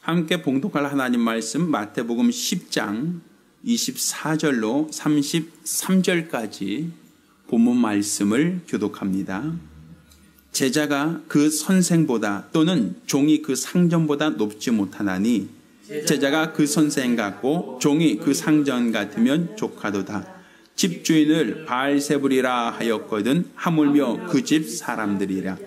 함께 봉독할 하나님 말씀 마태복음 10장 24절로 33절까지 본문 말씀을 교독합니다. 제자가 그 선생보다 또는 종이 그 상전보다 높지 못하나니 제자가 그 선생 같고 종이 그 상전 같으면 족하도다. 집주인을 바알세불이라 하였거든 하물며 그 집 사람들이라.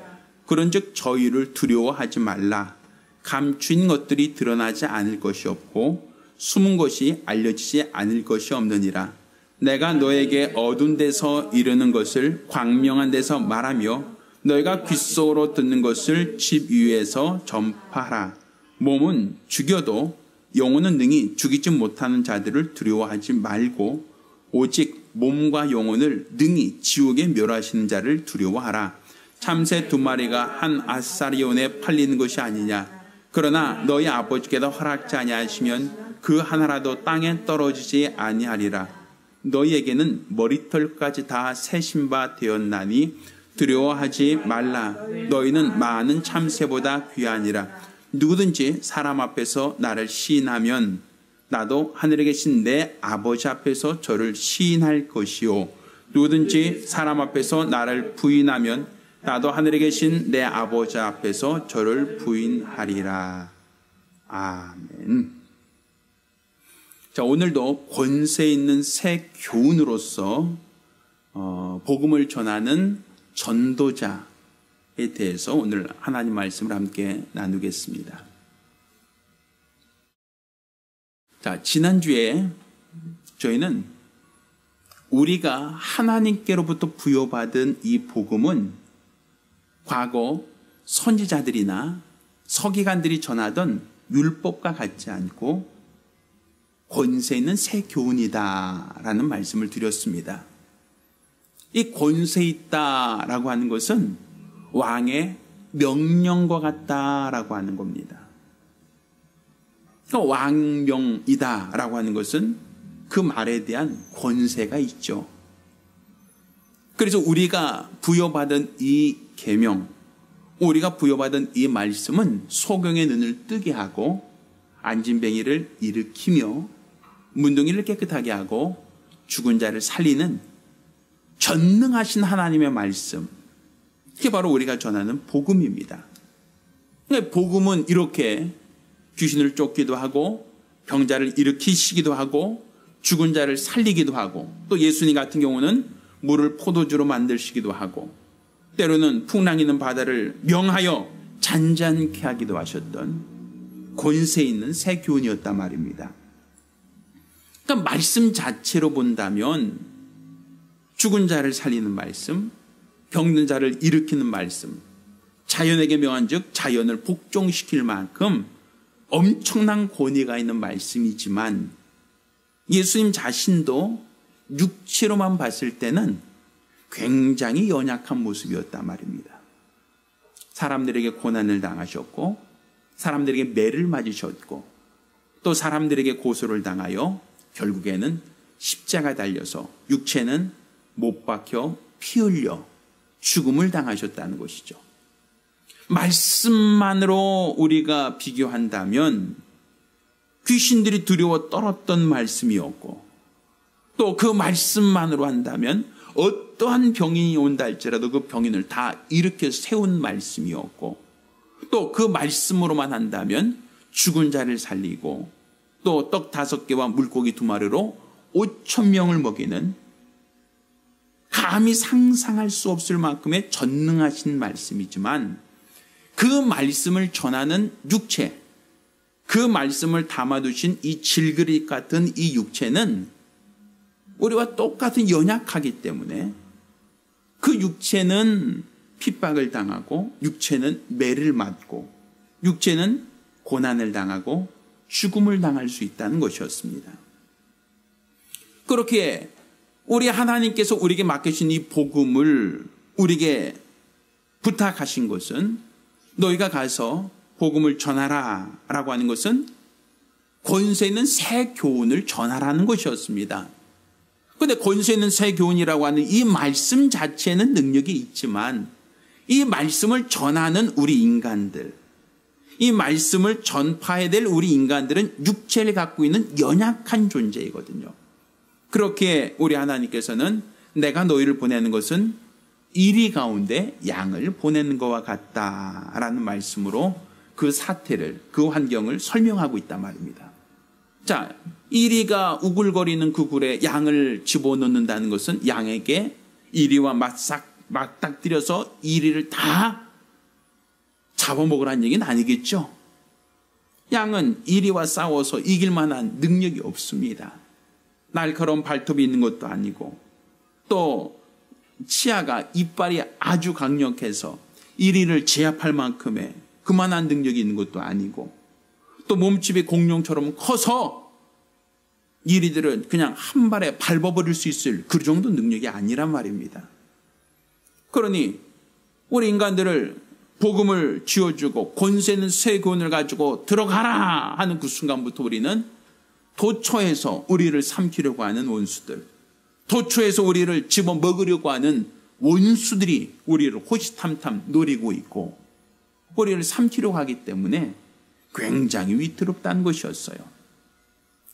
그런즉 저희를 두려워하지 말라. 감추인 것들이 드러나지 않을 것이 없고 숨은 것이 알려지지 않을 것이 없느니라. 내가 너에게 어두운 데서 이르는 것을 광명한 데서 말하며 너희가 귓속으로 듣는 것을 집 위에서 전파하라. 몸은 죽여도 영혼은 능히 죽이지 못하는 자들을 두려워하지 말고 오직 몸과 영혼을 능히 지옥에 멸하시는 자를 두려워하라. 참새 2마리가 한 아사리온에 팔리는 것이 아니냐. 그러나 너희 아버지께서 허락지 아니하시면 그 하나라도 땅에 떨어지지 아니하리라. 너희에게는 머리털까지 다 세신 바 되었나니 두려워하지 말라. 너희는 많은 참새보다 귀하니라. 누구든지 사람 앞에서 나를 시인하면 나도 하늘에 계신 내 아버지 앞에서 저를 시인할 것이요. 누구든지 사람 앞에서 나를 부인하면 나도 하늘에 계신 내 아버지 앞에서 저를 부인하리라. 아멘. 자, 오늘도 권세 있는 새 교훈으로서 복음을 전하는 전도자에 대해서 오늘 하나님 말씀을 함께 나누겠습니다. 자, 지난주에 저희는 우리가 하나님께로부터 부여받은 이 복음은 과거 선지자들이나 서기관들이 전하던 율법과 같지 않고 권세 있는 새 교훈이다라는 말씀을 드렸습니다. 이 권세 있다라고 하는 것은 왕의 명령과 같다라고 하는 겁니다. 그러니까 왕명이다라고 하는 것은 그 말에 대한 권세가 있죠. 그래서 우리가 부여받은 이 계명, 우리가 부여받은 이 말씀은 소경의 눈을 뜨게 하고 안진뱅이를 일으키며 문둥이를 깨끗하게 하고 죽은 자를 살리는 전능하신 하나님의 말씀, 이게 바로 우리가 전하는 복음입니다. 복음은 이렇게 귀신을 쫓기도 하고 병자를 일으키시기도 하고 죽은 자를 살리기도 하고 또 예수님 같은 경우는 물을 포도주로 만드시기도 하고 때로는 풍랑이는 바다를 명하여 잔잔케 하기도 하셨던 권세 있는 새 교훈이었단 말입니다. 그러니까 말씀 자체로 본다면 죽은 자를 살리는 말씀, 병든 자를 일으키는 말씀, 자연에게 명한 즉 자연을 복종시킬 만큼 엄청난 권위가 있는 말씀이지만 예수님 자신도 육체로만 봤을 때는 굉장히 연약한 모습이었단 말입니다. 사람들에게 고난을 당하셨고 사람들에게 매를 맞으셨고 또 사람들에게 고소를 당하여 결국에는 십자가 달려서 육체는 못 박혀 피 흘려 죽음을 당하셨다는 것이죠. 말씀만으로 우리가 비교한다면 귀신들이 두려워 떨었던 말씀이었고 또 그 말씀만으로 한다면 어떠한 병인이 온다 할지라도 그 병인을 다 일으켜 세운 말씀이었고 또 그 말씀으로만 한다면 죽은 자를 살리고 또 떡 5개와 물고기 2마리로 5,000명을 먹이는 감히 상상할 수 없을 만큼의 전능하신 말씀이지만 그 말씀을 전하는 육체, 그 말씀을 담아두신 이 질그릇 같은 이 육체는 우리와 똑같은 연약하기 때문에 그 육체는 핍박을 당하고 육체는 매를 맞고 육체는 고난을 당하고 죽음을 당할 수 있다는 것이었습니다. 그렇게 우리 하나님께서 우리에게 맡기신 이 복음을 우리에게 부탁하신 것은 너희가 가서 복음을 전하라 라고 하는 것은 권세 있는 새 교훈을 전하라는 것이었습니다. 그런데 권세 있는 새 교훈이라고 하는 이 말씀 자체는 능력이 있지만 이 말씀을 전하는 우리 인간들, 이 말씀을 전파해야 될 우리 인간들은 육체를 갖고 있는 연약한 존재이거든요. 그렇게 우리 하나님께서는 내가 너희를 보내는 것은 이리 가운데 양을 보내는 것과 같다라는 말씀으로 그 사태를, 그 환경을 설명하고 있단 말입니다. 자, 이리가 우글거리는 그 굴에 양을 집어넣는다는 것은 양에게 이리와 맞닥뜨려서 이리를 다 잡아먹으라는 얘기는 아니겠죠. 양은 이리와 싸워서 이길 만한 능력이 없습니다. 날카로운 발톱이 있는 것도 아니고, 또 치아가, 이빨이 아주 강력해서 이리를 제압할 만큼의 그만한 능력이 있는 것도 아니고, 또 몸집이 공룡처럼 커서 이리들은 그냥 한 발에 밟아버릴 수 있을 그 정도 능력이 아니란 말입니다. 그러니 우리 인간들을 복음을 쥐어주고 권세 있는 새 구원을 가지고 들어가라 하는 그 순간부터 우리는 도처에서 우리를 삼키려고 하는 원수들, 도처에서 우리를 집어먹으려고 하는 원수들이 우리를 호시탐탐 노리고 있고 우리를 삼키려고 하기 때문에 굉장히 위태롭다는 것이었어요.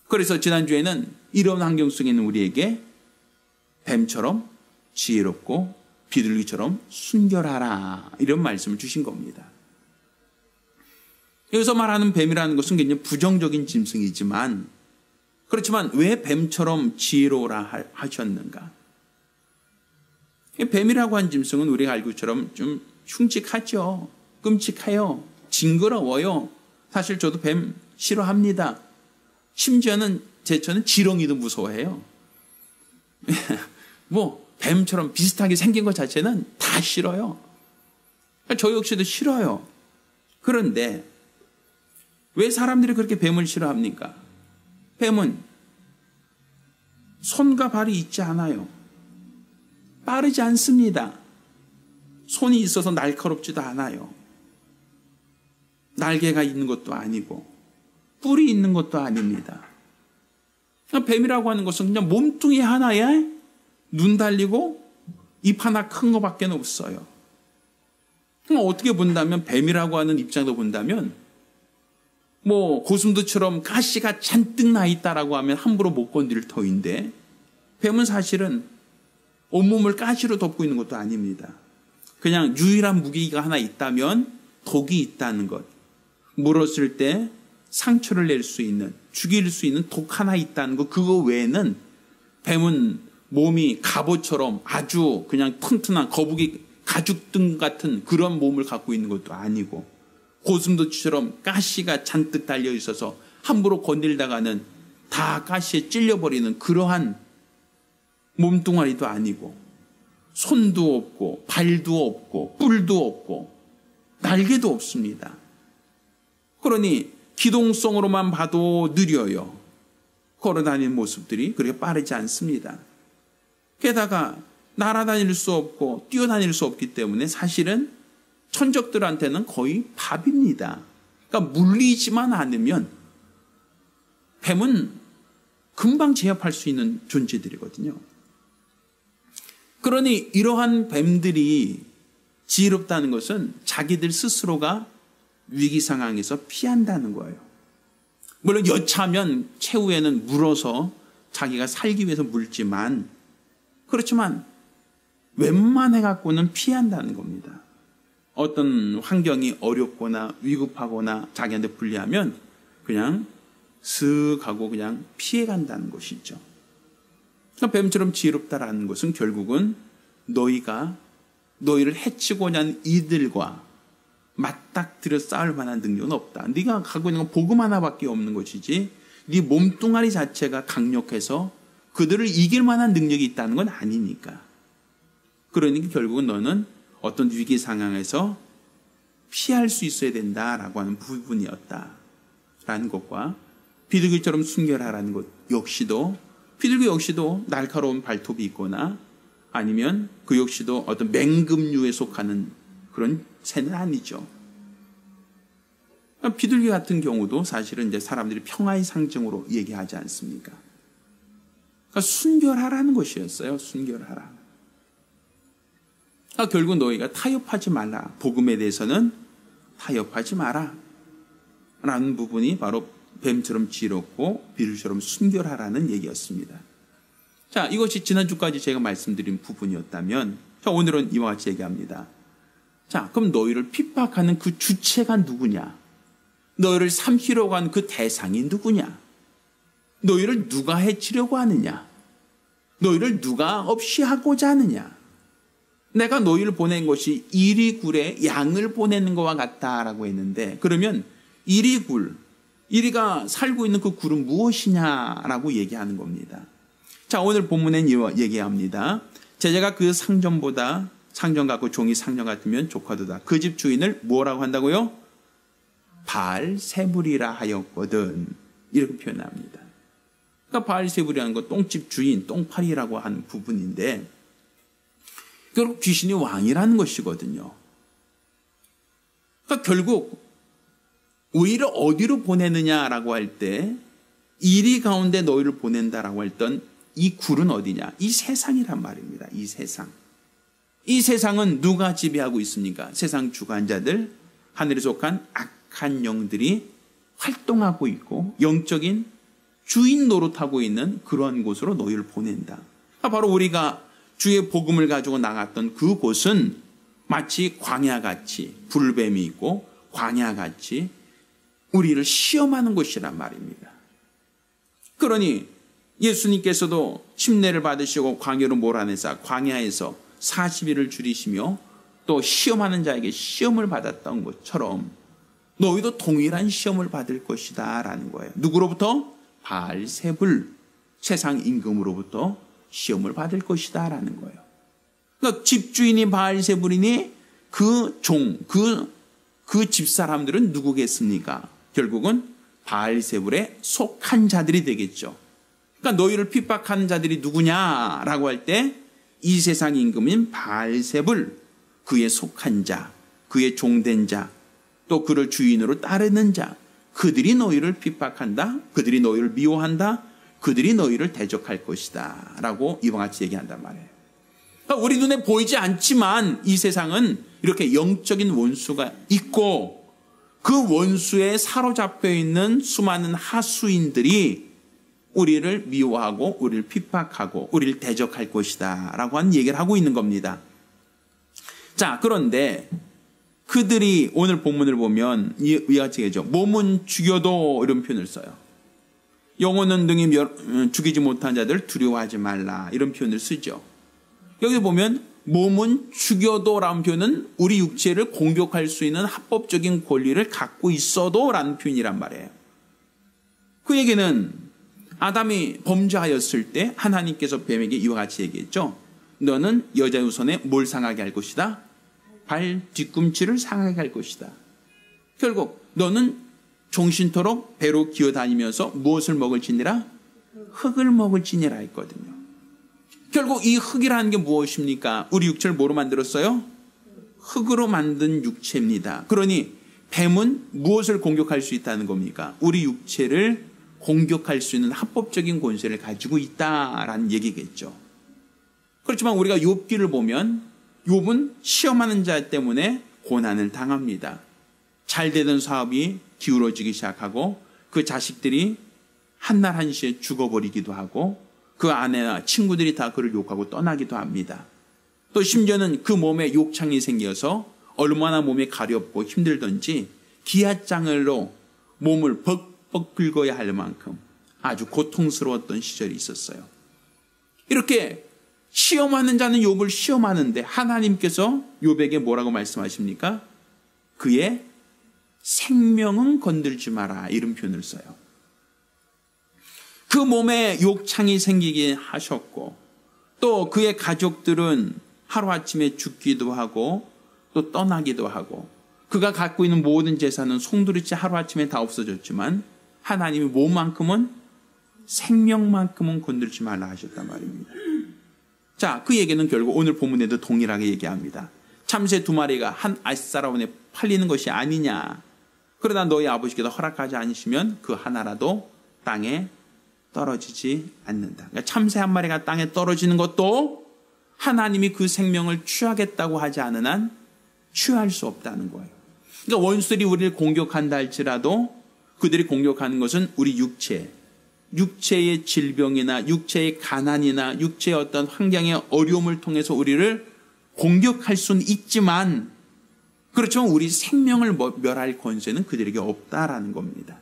그래서 지난주에는 이런 환경 속에 있는 우리에게 뱀처럼 지혜롭고 비둘기처럼 순결하라 이런 말씀을 주신 겁니다. 여기서 말하는 뱀이라는 것은 굉장히 부정적인 짐승이지만, 그렇지만 왜 뱀처럼 지혜로우라 하셨는가? 뱀이라고 한 짐승은 우리가 알고처럼 좀 흉측하죠. 끔찍해요. 징그러워요. 사실 저도 뱀 싫어합니다. 심지어는 저는 지렁이도 무서워해요. 뭐 뱀처럼 비슷하게 생긴 것 자체는 다 싫어요. 저 역시도 싫어요. 그런데 왜 사람들이 그렇게 뱀을 싫어합니까? 뱀은 손과 발이 있지 않아요. 빠르지 않습니다. 손이 있어서 날카롭지도 않아요. 날개가 있는 것도 아니고 뿔이 있는 것도 아닙니다. 뱀이라고 하는 것은 그냥 몸뚱이 하나에 눈 달리고 입 하나 큰 것밖에 없어요. 어떻게 본다면 뱀이라고 하는 입장도 본다면 뭐 고슴도처럼 가시가 잔뜩 나 있다라고 하면 함부로 못 건드릴 터인데, 뱀은 사실은 온몸을 가시로 덮고 있는 것도 아닙니다. 그냥 유일한 무기가 하나 있다면 독이 있다는 것, 물었을 때 상처를 낼 수 있는, 죽일 수 있는 독 하나 있다는 것, 그거 외에는 뱀은 몸이 갑옷처럼 아주 그냥 튼튼한 거북이 가죽등 같은 그런 몸을 갖고 있는 것도 아니고, 고슴도치처럼 가시가 잔뜩 달려 있어서 함부로 건들다가는 다 가시에 찔려버리는 그러한 몸뚱아리도 아니고, 손도 없고 발도 없고 뿔도 없고 날개도 없습니다. 그러니 기동성으로만 봐도 느려요. 걸어다니는 모습들이 그렇게 빠르지 않습니다. 게다가 날아다닐 수 없고 뛰어다닐 수 없기 때문에 사실은 천적들한테는 거의 밥입니다. 그러니까 물리지만 않으면 뱀은 금방 제압할 수 있는 존재들이거든요. 그러니 이러한 뱀들이 지혜롭다는 것은 자기들 스스로가 위기 상황에서 피한다는 거예요. 물론 여차하면 최후에는 물어서 자기가 살기 위해서 물지만, 그렇지만 웬만해 갖고는 피한다는 겁니다. 어떤 환경이 어렵거나 위급하거나 자기한테 불리하면 그냥 슥 하고 그냥 피해간다는 것이죠. 뱀처럼 지혜롭다라는 것은 결국은 너희를 해치고자 하는 이들과 맞닥뜨려 싸울 만한 능력은 없다. 네가 갖고 있는 건 복음 하나밖에 없는 것이지 네 몸뚱아리 자체가 강력해서 그들을 이길 만한 능력이 있다는 건 아니니까. 그러니까 결국은 너는 어떤 위기 상황에서 피할 수 있어야 된다라고 하는 부분이었다라는 것과, 비둘기처럼 순결하라는 것 역시도, 비둘기 역시도 날카로운 발톱이 있거나 아니면 그 역시도 어떤 맹금류에 속하는 그런 새는 아니죠. 비둘기 같은 경우도 사실은 이제 사람들이 평화의 상징으로 얘기하지 않습니까? 그러니까 순결하라는 것이었어요. 순결하라. 결국 너희가 타협하지 말라. 복음에 대해서는 타협하지 마라. 라는 부분이 바로 뱀처럼 지롭고 비둘처럼 순결하라는 얘기였습니다. 자, 이것이 지난주까지 제가 말씀드린 부분이었다면, 자, 오늘은 이와 같이 얘기합니다. 자, 그럼 너희를 핍박하는 그 주체가 누구냐? 너희를 삼키려고 하는 그 대상이 누구냐? 너희를 누가 해치려고 하느냐? 너희를 누가 없이 하고자 하느냐? 내가 너희를 보낸 것이 이리굴에 양을 보내는 것과 같다라고 했는데, 그러면 이리가 살고 있는 그 굴은 무엇이냐라고 얘기하는 겁니다. 자, 오늘 본문엔 얘기합니다. 제자가 그 상전 같고 종이 상전 같으면 조카도다. 그 집 주인을 뭐라고 한다고요? 바알세불이라 하였거든. 이렇게 표현합니다. 그러니까 바알세불이라는 건 똥집 주인, 똥파리라고 하는 부분인데, 결국 귀신이 왕이라는 것이거든요. 그러니까 결국 우리를 어디로 보내느냐라고 할 때, 이리 가운데 너희를 보낸다라고 했던 이 굴은 어디냐? 이 세상이란 말입니다. 이 세상. 이 세상은 누가 지배하고 있습니까? 세상 주관자들, 하늘에 속한 악한 영들이 활동하고 있고 영적인 주인 노릇하고 있는 그러한 곳으로 너희를 보낸다. 바로 우리가 주의 복음을 가지고 나갔던 그곳은 마치 광야같이 불뱀이 있고 광야같이 우리를 시험하는 곳이란 말입니다. 그러니 예수님께서도 침례를 받으시고 광야로 몰아내사 광야에서 40일을 줄이시며 또 시험하는 자에게 시험을 받았던 것처럼 너희도 동일한 시험을 받을 것이다 라는 거예요. 누구로부터? 바알세불, 세상 임금으로부터 시험을 받을 것이다 라는 거예요. 그러니까 집주인이 바알세불이니 그 집사람들은 누구겠습니까? 결국은 바알세불에 속한 자들이 되겠죠. 그러니까 너희를 핍박하는 자들이 누구냐라고 할 때 이 세상 임금인 바알세불, 그의 속한 자, 그의 종된 자, 또 그를 주인으로 따르는 자, 그들이 너희를 핍박한다, 그들이 너희를 미워한다, 그들이 너희를 대적할 것이다 라고 이와 같이 얘기한단 말이에요. 그러니까 우리 눈에 보이지 않지만 이 세상은 이렇게 영적인 원수가 있고 그 원수에 사로잡혀 있는 수많은 하수인들이 우리를 미워하고 우리를 픽박하고 우리를 대적할 것이다 라고 하는 얘기를 하고 있는 겁니다. 자, 그런데 그들이 오늘 본문을 보면 이와 같이 얘기하죠. 몸은 죽여도 이런 표현을 써요. 영혼은 등이 죽이지 못한 자들 두려워하지 말라 이런 표현을 쓰죠. 여기 보면 몸은 죽여도 라는 표현은 우리 육체를 공격할 수 있는 합법적인 권리를 갖고 있어도 라는 표현이란 말이에요. 그 얘기는 아담이 범죄하였을 때 하나님께서 뱀에게 이와 같이 얘기했죠. 너는 여자 후손에 뭘 상하게 할 것이다? 발 뒤꿈치를 상하게 할 것이다. 결국 너는 종신토록 배로 기어다니면서 무엇을 먹을지니라? 흙을 먹을지니라 했거든요. 결국 이 흙이라는 게 무엇입니까? 우리 육체를 뭐로 만들었어요? 흙으로 만든 육체입니다. 그러니 뱀은 무엇을 공격할 수 있다는 겁니까? 우리 육체를 공격할 수 있는 합법적인 권세를 가지고 있다라는 얘기겠죠. 그렇지만 우리가 욥기를 보면 욥은 시험하는 자 때문에 고난을 당합니다. 잘 되던 사업이 기울어지기 시작하고 그 자식들이 한날 한시에 죽어버리기도 하고 그 아내나 친구들이 다 그를 욕하고 떠나기도 합니다. 또 심지어는 그 몸에 욕창이 생겨서 얼마나 몸이 가렵고 힘들던지 기아장으로 몸을 벅벅 긁어야 할 만큼 아주 고통스러웠던 시절이 있었어요. 이렇게 시험하는 자는 욥을 시험하는데 하나님께서 욥에게 뭐라고 말씀하십니까? 그의 생명은 건들지 마라 이런 표현을 써요. 그 몸에 욕창이 생기게 하셨고 또 그의 가족들은 하루아침에 죽기도 하고 또 떠나기도 하고 그가 갖고 있는 모든 재산은 송두리째 하루아침에 다 없어졌지만 하나님이 몸만큼은 생명만큼은 건들지 말라 하셨단 말입니다. 자, 그 얘기는 결국 오늘 본문에도 동일하게 얘기합니다. 참새 2마리가 한 아시사라온에 팔리는 것이 아니냐. 그러나 너희 아버지께서 허락하지 않으시면 그 하나라도 땅에 떨어지지 않는다. 그러니까 참새 1마리가 땅에 떨어지는 것도 하나님이 그 생명을 취하겠다고 하지 않은 한 취할 수 없다는 거예요. 그러니까 원수들이 우리를 공격한다 할지라도 그들이 공격하는 것은 우리 육체의 질병이나 육체의 가난이나 육체의 어떤 환경의 어려움을 통해서 우리를 공격할 수는 있지만, 그렇지만 우리 생명을 멸할 권세는 그들에게 없다라는 겁니다.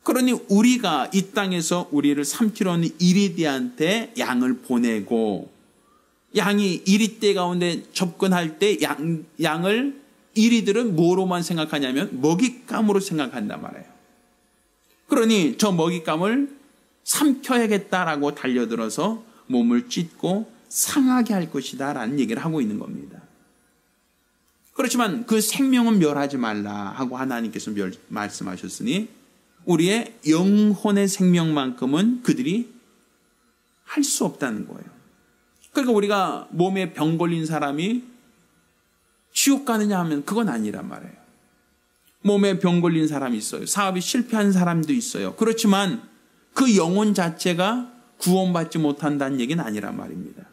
그러니 우리가 이 땅에서 우리를 삼키려 하는 이리디한테 양을 보내고, 양이 이리떼 가운데 접근할 때 양을 이리들은 뭐로만 생각하냐면 먹잇감으로 생각한단 말이에요. 그러니 저 먹잇감을 삼켜야겠다라고 달려들어서 몸을 찢고 상하게 할 것이다 라는 얘기를 하고 있는 겁니다. 그렇지만 그 생명은 멸하지 말라 하고 하나님께서 말씀하셨으니 우리의 영혼의 생명만큼은 그들이 할 수 없다는 거예요. 그러니까 우리가 몸에 병 걸린 사람이 지옥 가느냐 하면 그건 아니란 말이에요. 몸에 병 걸린 사람이 있어요. 사업이 실패한 사람도 있어요. 그렇지만 그 영혼 자체가 구원받지 못한다는 얘기는 아니란 말입니다.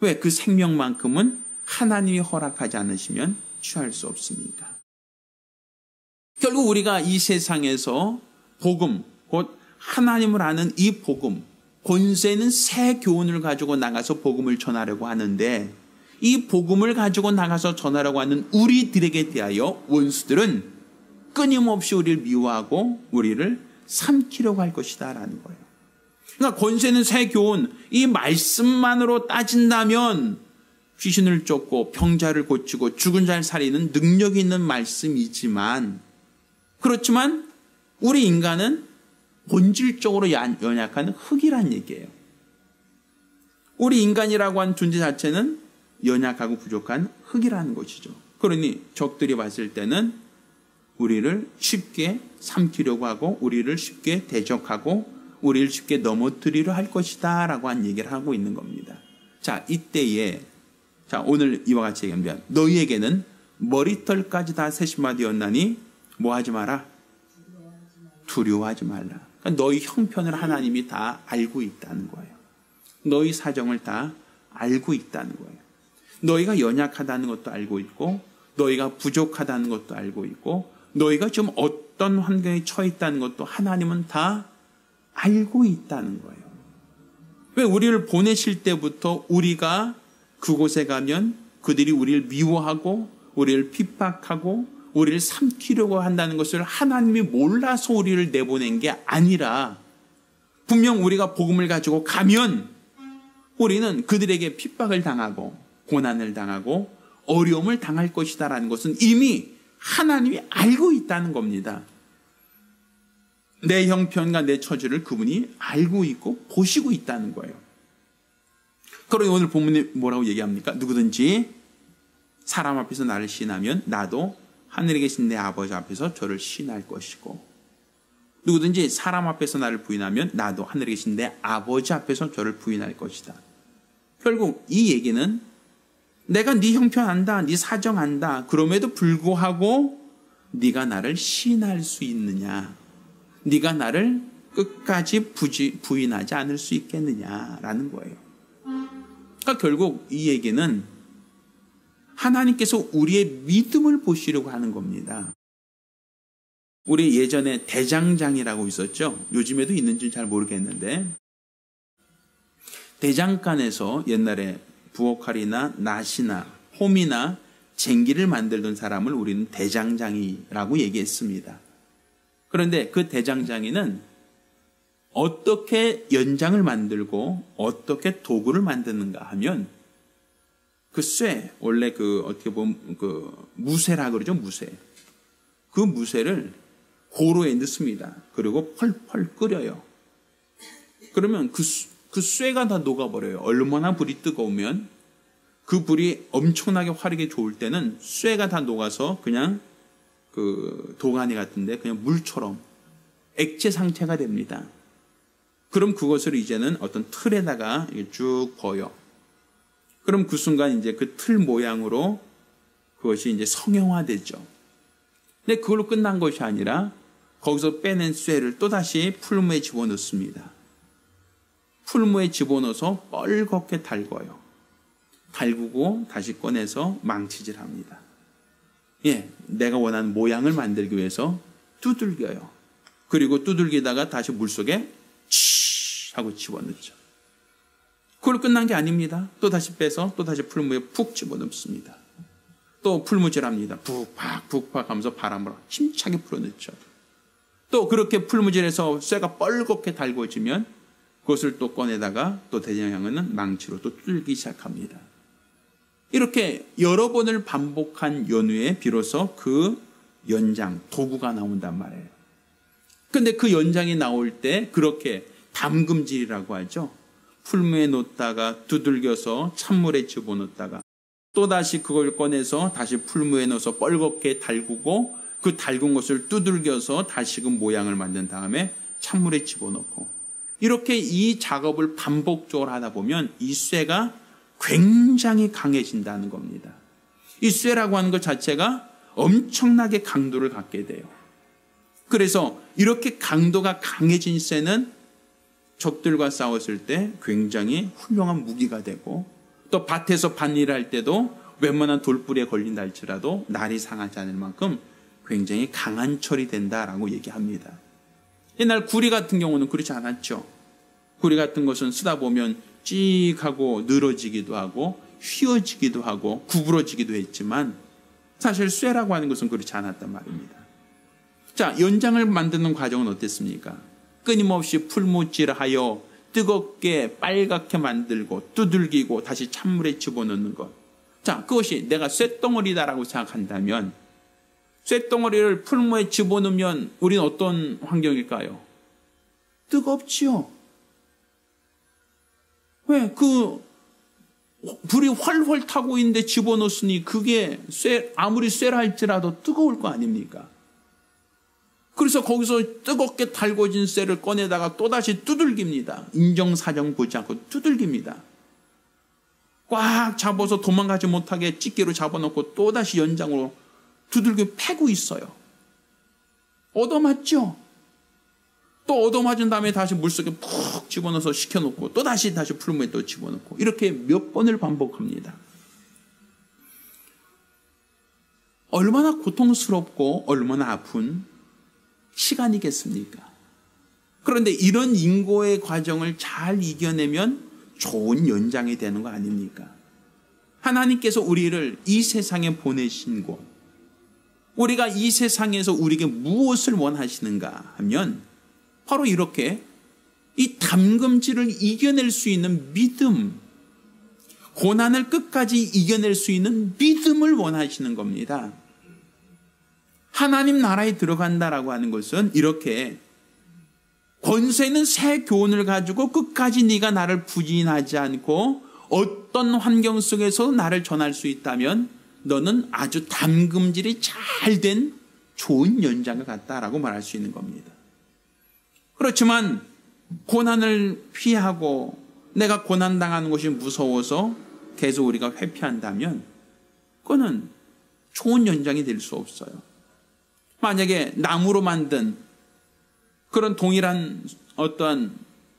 왜? 그 생명만큼은 하나님이 허락하지 않으시면 취할 수 없으니까. 결국 우리가 이 세상에서 복음, 곧 하나님을 아는 이 복음, 권세는 새 교훈을 가지고 나가서 복음을 전하려고 하는데, 이 복음을 가지고 나가서 전하려고 하는 우리들에게 대하여 원수들은 끊임없이 우리를 미워하고 우리를 삼키려고 할 것이다 라는 거예요. 그러니까 권세는 새 교훈, 이 말씀만으로 따진다면 귀신을 쫓고 병자를 고치고 죽은 자를 살리는 능력이 있는 말씀이지만, 그렇지만 우리 인간은 본질적으로 연약한 흙이란 얘기예요. 우리 인간이라고 하는 존재 자체는 연약하고 부족한 흙이라는 것이죠. 그러니 적들이 봤을 때는 우리를 쉽게 삼키려고 하고 우리를 쉽게 대적하고 우리를 쉽게 넘어뜨리려 할 것이다 라고 한 얘기를 하고 있는 겁니다. 자, 이때에 오늘 이와 같이 얘기합니다. 너희에게는 머리털까지 다 세심화 되었나니 뭐 하지 마라? 두려워하지 말라. 그러니까 너희 형편을 하나님이 다 알고 있다는 거예요. 너희 사정을 다 알고 있다는 거예요. 너희가 연약하다는 것도 알고 있고, 너희가 부족하다는 것도 알고 있고, 너희가 지금 어떤 환경에 처해 있다는 것도 하나님은 다 알고 있다는 거예요. 왜? 우리를 보내실 때부터 우리가 그곳에 가면 그들이 우리를 미워하고 우리를 핍박하고 우리를 삼키려고 한다는 것을 하나님이 몰라서 우리를 내보낸 게 아니라, 분명 우리가 복음을 가지고 가면 우리는 그들에게 핍박을 당하고 고난을 당하고 어려움을 당할 것이다라는 것은 이미 하나님이 알고 있다는 겁니다. 내 형편과 내 처지를 그분이 알고 있고 보시고 있다는 거예요. 그러니 오늘 본문이 뭐라고 얘기합니까? 누구든지 사람 앞에서 나를 시인하면 나도 하늘에 계신 내 아버지 앞에서 저를 시인할 것이고, 누구든지 사람 앞에서 나를 부인하면 나도 하늘에 계신 내 아버지 앞에서 저를 부인할 것이다. 결국 이 얘기는 내가 네 형편 안다, 네 사정 안다, 그럼에도 불구하고 네가 나를 시인할 수 있느냐, 네가 나를 끝까지 부인하지 않을 수 있겠느냐라는 거예요. 그러니까 결국 이 얘기는 하나님께서 우리의 믿음을 보시려고 하는 겁니다. 우리 예전에 대장장이라고 있었죠. 요즘에도 있는지는 잘 모르겠는데, 대장간에서 옛날에 부엌칼이나 낫이나 홈이나 쟁기를 만들던 사람을 우리는 대장장이라고 얘기했습니다. 그런데 그 대장장이는 어떻게 연장을 만들고 어떻게 도구를 만드는가 하면, 그 쇠, 원래 어떻게 보면 무쇠라 그러죠, 무쇠. 그 무쇠를 고로에 넣습니다. 그리고 펄펄 끓여요. 그러면 그 쇠가 다 녹아버려요. 얼마나 불이 뜨거우면, 그 불이 엄청나게 화력이 좋을 때는 쇠가 다 녹아서 그냥 도가니 같은데 그냥 물처럼 액체 상태가 됩니다. 그럼 그것을 이제는 어떤 틀에다가 쭉 버요. 그럼 그 순간 이제 그 틀 모양으로 그것이 이제 성형화되죠. 근데 그걸로 끝난 것이 아니라 거기서 빼낸 쇠를 또다시 풀무에 집어넣습니다. 풀무에 집어넣어서 뻘겋게 달궈요. 달구고 다시 꺼내서 망치질합니다. 예, 내가 원하는 모양을 만들기 위해서 두들겨요. 그리고 두들기다가 다시 물속에 치 하고 집어넣죠. 그걸 끝난 게 아닙니다. 또 다시 빼서 또 다시 풀무에 푹 집어넣습니다. 또 풀무질합니다. 북팍 북팍 하면서 바람을 힘차게 풀어넣죠. 또 그렇게 풀무질해서 쇠가 뻘겋게 달궈지면 그것을 또 꺼내다가 또 대장형은 망치로 또 뚫기 시작합니다. 이렇게 여러 번을 반복한 연후에 비로소 그 연장, 도구가 나온단 말이에요. 근데 그 연장이 나올 때 그렇게 담금질이라고 하죠. 풀무에 놓다가 두들겨서 찬물에 집어넣다가 또다시 그걸 꺼내서 다시 풀무에 넣어서 뻘겋게 달구고 그 달군 것을 두들겨서 다시금 모양을 만든 다음에 찬물에 집어넣고 이렇게 이 작업을 반복적으로 하다 보면 이 쇠가 굉장히 강해진다는 겁니다. 이 쇠라고 하는 것 자체가 엄청나게 강도를 갖게 돼요. 그래서 이렇게 강도가 강해진 쇠는 적들과 싸웠을 때 굉장히 훌륭한 무기가 되고 또 밭에서 밭일을 할 때도 웬만한 돌뿌리에 걸린다 할지라도 날이 상하지 않을 만큼 굉장히 강한 철이 된다라고 얘기합니다. 옛날 구리 같은 경우는 그렇지 않았죠. 구리 같은 것은 쓰다 보면 찌익하고 늘어지기도 하고 휘어지기도 하고 구부러지기도 했지만 사실 쇠라고 하는 것은 그렇지 않았단 말입니다. 자, 연장을 만드는 과정은 어땠습니까? 끊임없이 풀무질하여 뜨겁게 빨갛게 만들고 두들기고 다시 찬물에 집어넣는 것. 자, 그것이 내가 쇳덩어리다라고 생각한다면 쇳덩어리를 풀무에 집어넣으면 우리는 어떤 환경일까요? 뜨겁지요. 왜? 그 불이 활활 타고 있는데 집어넣었으니 그게 아무리 쇠라 할지라도 뜨거울 거 아닙니까? 그래서 거기서 뜨겁게 달궈진 쇠를 꺼내다가 또다시 두들깁니다. 인정사정 보지 않고 두들깁니다. 꽉 잡아서 도망가지 못하게 집게로 잡아놓고 또다시 연장으로 두들겨 패고 있어요. 얻어맞죠? 또 얻어맞은 다음에 다시 물속에 푹 집어넣어서 식혀놓고 또다시 풀무에 또 집어넣고 이렇게 몇 번을 반복합니다. 얼마나 고통스럽고 얼마나 아픈 시간이겠습니까? 그런데 이런 인고의 과정을 잘 이겨내면 좋은 연장이 되는 거 아닙니까? 하나님께서 우리를 이 세상에 보내신 곳, 우리가 이 세상에서 우리에게 무엇을 원하시는가 하면 바로 이렇게 이 담금질을 이겨낼 수 있는 믿음, 고난을 끝까지 이겨낼 수 있는 믿음을 원하시는 겁니다. 하나님 나라에 들어간다라고 하는 것은 이렇게 권세 있는 새 교훈을 가지고 끝까지 네가 나를 부인하지 않고 어떤 환경 속에서 나를 전할 수 있다면 너는 아주 담금질이 잘 된 좋은 연장을 갖다라고 말할 수 있는 겁니다. 그렇지만 고난을 피하고 내가 고난당하는 것이 무서워서 계속 우리가 회피한다면 그거는 좋은 연장이 될 수 없어요. 만약에 나무로 만든 그런 동일한 어떠한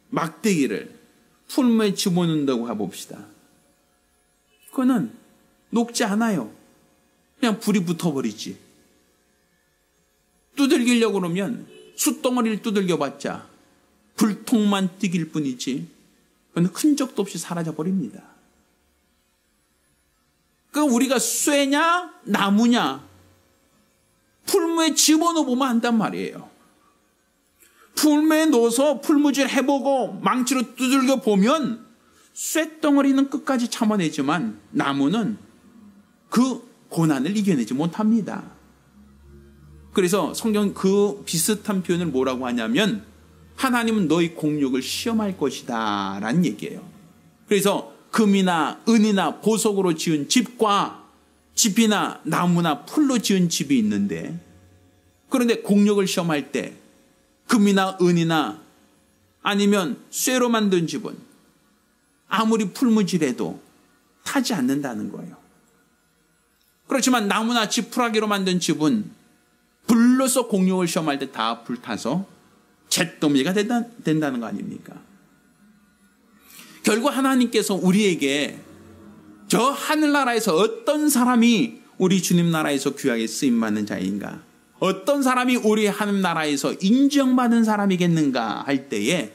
막대기를 풀무에 집어넣는다고 해봅시다. 그거는 녹지 않아요. 그냥 불이 붙어버리지. 두들기려고 그러면 숯덩어리를 두들겨봤자 불통만 튀길 뿐이지 그건 흔적도 없이 사라져버립니다. 그러니까 우리가 쇠냐 나무냐 풀무에 집어넣어 보면 안단 말이에요. 풀무에 넣어서 풀무질 해보고 망치로 두들겨 보면 쇳덩어리는 끝까지 참아내지만 나무는 그 고난을 이겨내지 못합니다. 그래서 성경 그 비슷한 표현을 뭐라고 하냐면 하나님은 너희 공력을 시험할 것이다 라는 얘기예요. 그래서 금이나 은이나 보석으로 지은 집과 집이나 나무나 풀로 지은 집이 있는데 그런데 공력을 시험할 때 금이나 은이나 아니면 쇠로 만든 집은 아무리 풀무질해도 타지 않는다는 거예요. 그렇지만 나무나 지푸라기로 만든 집은 불로서 공력을 시험할 때 다 불타서 잿더미가 된다는 거 아닙니까? 결국 하나님께서 우리에게 저 하늘나라에서 어떤 사람이 우리 주님 나라에서 귀하게 쓰임받는 자인가, 어떤 사람이 우리 하나님 나라에서 인정받은 사람이겠는가 할 때에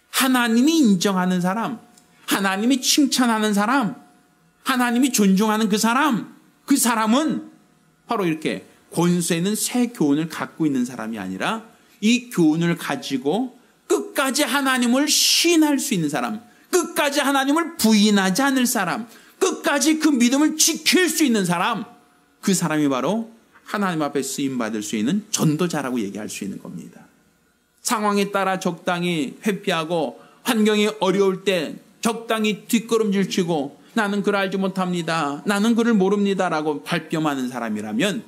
하나님이 인정하는 사람, 하나님이 칭찬하는 사람, 하나님이 존중하는 그 사람은 바로 이렇게 권세 있는 새 교훈을 갖고 있는 사람이 아니라 이 교훈을 가지고 끝까지 하나님을 시인할 수 있는 사람, 끝까지 하나님을 부인하지 않을 사람, 끝까지 그 믿음을 지킬 수 있는 사람, 그 사람이 바로 하나님 앞에 쓰임받을 수 있는 전도자라고 얘기할 수 있는 겁니다. 상황에 따라 적당히 회피하고 환경이 어려울 때 적당히 뒷걸음질 치고 나는 그를 알지 못합니다, 나는 그를 모릅니다라고 발뺌하는 사람이라면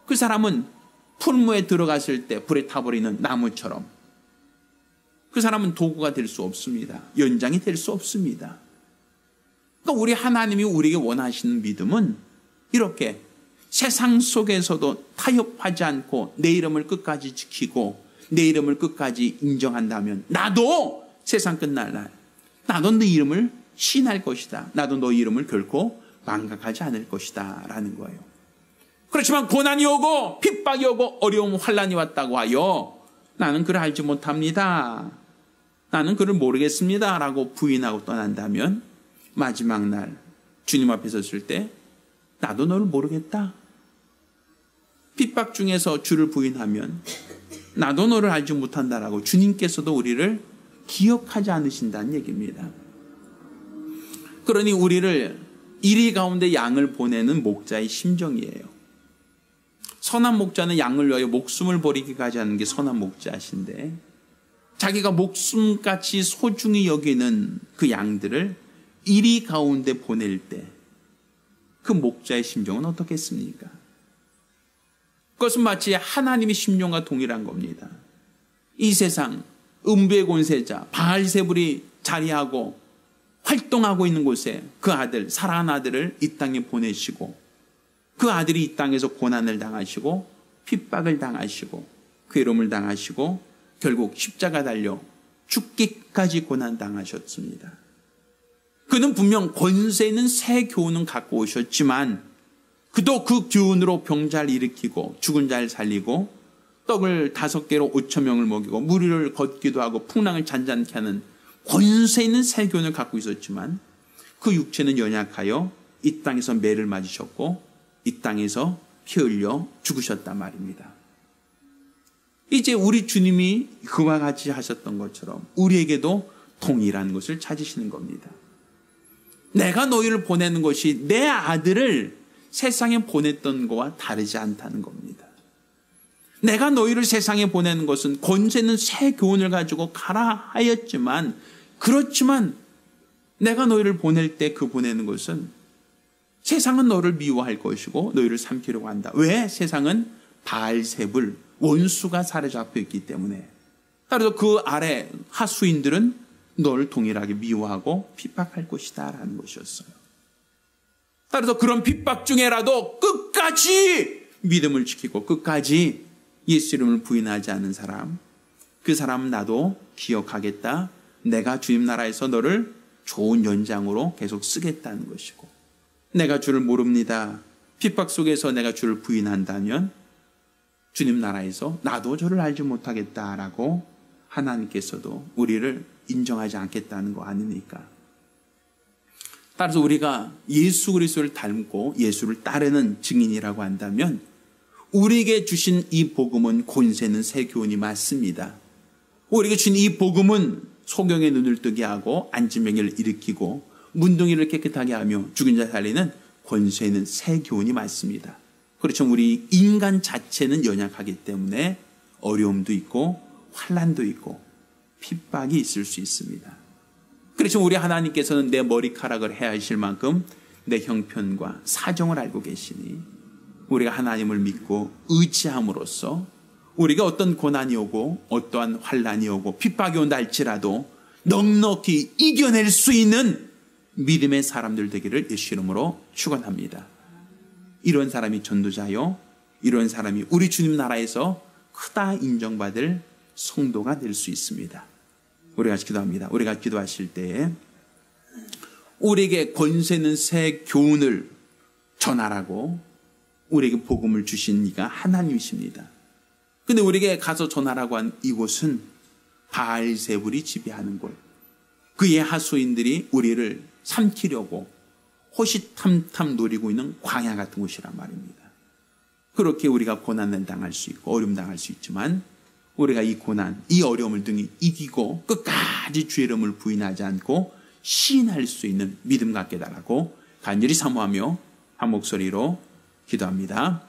그 사람은 풀무에 들어갔을 때 불에 타버리는 나무처럼 그 사람은 도구가 될 수 없습니다. 연장이 될 수 없습니다. 그러니까 우리 하나님이 우리에게 원하시는 믿음은 이렇게 세상 속에서도 타협하지 않고 내 이름을 끝까지 지키고 내 이름을 끝까지 인정한다면 나도 세상 끝날 날 나도 네 이름을 신할 것이다. 나도 너 이름을 결코 망각하지 않을 것이다 라는 거예요. 그렇지만 고난이 오고 핍박이 오고 어려움 환난이 왔다고 하여 나는 그를 알지 못합니다, 나는 그를 모르겠습니다 라고 부인하고 떠난다면 마지막 날 주님 앞에 섰을 때 나도 너를 모르겠다. 핍박 중에서 주를 부인하면 나도 너를 알지 못한다라고 주님께서도 우리를 기억하지 않으신다는 얘기입니다. 그러니 우리를 이리 가운데 양을 보내는 목자의 심정이에요. 선한 목자는 양을 위하여 목숨을 버리기까지 하는 게 선한 목자신데 자기가 목숨같이 소중히 여기는 그 양들을 이리 가운데 보낼 때 그 목자의 심정은 어떻겠습니까? 그것은 마치 하나님의 심정과 동일한 겁니다. 이 세상 음부의 권세자 바알세불이 자리하고 활동하고 있는 곳에 그 아들, 사랑하는 아들을 이 땅에 보내시고 그 아들이 이 땅에서 고난을 당하시고 핍박을 당하시고 괴로움을 당하시고 결국 십자가 달려 죽기까지 고난 당하셨습니다. 그는 분명 권세 있는 새 교훈은 갖고 오셨지만 그도 그 교훈으로 병자를 일으키고 죽은 자를 살리고 떡을 5개로 5,000명을 먹이고 무리를 걷기도 하고 풍랑을 잔잔케 하는 권세 있는 새 교훈을 갖고 있었지만 그 육체는 연약하여 이 땅에서 매를 맞으셨고 이 땅에서 피 흘려 죽으셨단 말입니다. 이제 우리 주님이 그와 같이 하셨던 것처럼 우리에게도 동일한 것을 찾으시는 겁니다. 내가 너희를 보내는 것이 내 아들을 세상에 보냈던 것과 다르지 않다는 겁니다. 내가 너희를 세상에 보내는 것은 권세 있는 새 교훈을 가지고 가라 하였지만 그렇지만 내가 너희를 보낼 때 그 보내는 것은 세상은 너를 미워할 것이고 너희를 삼키려고 한다. 왜? 세상은 바알세불 원수가 사로잡혀 있기 때문에. 따라서 그 아래 하수인들은 너를 동일하게 미워하고 핍박할 것이다 라는 것이었어요. 따라서 그런 핍박 중에라도 끝까지 믿음을 지키고 끝까지 예수 이름을 부인하지 않은 사람, 그 사람은 나도 기억하겠다. 내가 주님 나라에서 너를 좋은 연장으로 계속 쓰겠다는 것이고 내가 주를 모릅니다. 핍박 속에서 내가 주를 부인한다면 주님 나라에서 나도 저를 알지 못하겠다라고 하나님께서도 우리를 인정하지 않겠다는 거 아닙니까? 따라서 우리가 예수 그리스도를 닮고 예수를 따르는 증인이라고 한다면 우리에게 주신 이 복음은 권세 있는 새 교훈이 맞습니다. 우리에게 주신 이 복음은 소경의 눈을 뜨게 하고 안진병을 일으키고 문둥이를 깨끗하게 하며 죽은 자 살리는 권세 있는 새 교훈이 맞습니다. 그렇지만 우리 인간 자체는 연약하기 때문에 어려움도 있고 환난도 있고 핍박이 있을 수 있습니다. 그렇지만 우리 하나님께서는 내 머리카락을 헤아리실 만큼 내 형편과 사정을 알고 계시니 우리가 하나님을 믿고 의지함으로써 우리가 어떤 고난이 오고 어떠한 환난이 오고 핍박이 온다 할지라도 넉넉히 이겨낼 수 있는 믿음의 사람들 되기를 예수 이름으로 축원합니다. 이런 사람이 전도자요, 이런 사람이 우리 주님 나라에서 크다 인정받을 성도가 될 수 있습니다. 우리가 기도합니다. 우리가 기도하실 때에 우리에게 권세 있는 새 교훈을 전하라고 우리에게 복음을 주신 이가 하나님이십니다. 근데 우리에게 가서 전하라고 한 이곳은 바알세불이 지배하는 곳. 그의 하수인들이 우리를 삼키려고 호시탐탐 노리고 있는 광야 같은 곳이란 말입니다. 그렇게 우리가 고난을 당할 수 있고 어려움 당할 수 있지만 우리가 이 고난, 이 어려움을 등에 이기고 끝까지 주의 이름을 부인하지 않고 시인할 수 있는 믿음 갖게 달라고 간절히 사모하며 한 목소리로 기도합니다.